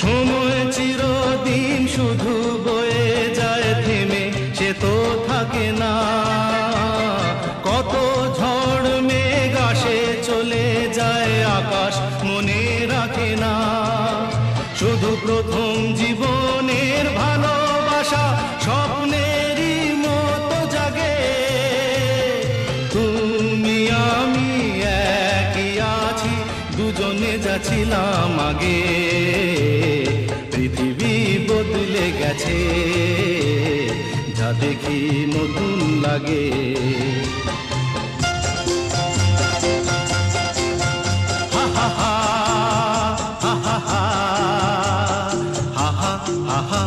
সময় চিরদিন শুধু বয়ে যায় থেমে, সে তো থাকে না। কত ঝড় মেঘ আসে চলে যায়, আকাশ মনে রাখে না। শুধু প্রথম জীবনের ভালোবাসা স্বপ্নেরই মতো জাগে। তুমি আমি একই আছি, দুজনে যাচ্ছিলাম আগে। পৃথিবী বদলে গেছে, যা দেখি নতুন লাগে। হা হা হা হা হা হা হা হা হা।